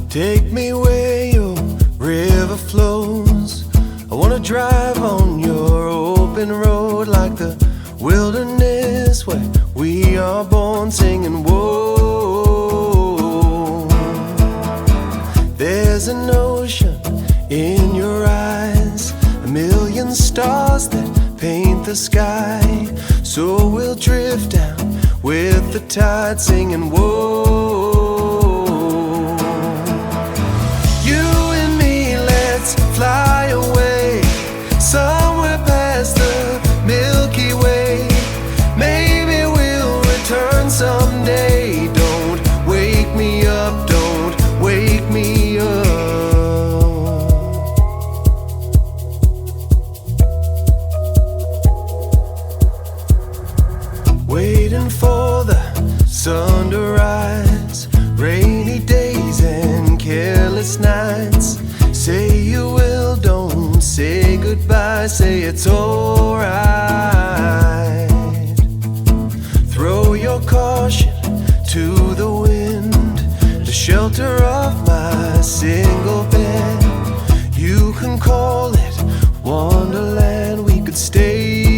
Take me where your river flows. I wanna drive on your open road like the wilderness where we are born, singing whoa. There's an ocean in your eyes, a million stars that paint the sky. So we'll drift down with the tide, singing whoa. Fly away somewhere past the Milky Way. Maybe we'll return someday. Don't wake me up, don't wake me up. Waiting for the sun to rise, rainy days and careless nights. Say you will, don't say goodbye, say it's alright. Throw your caution to the wind, the shelter of my single bed. You can call it Wonderland, we could stay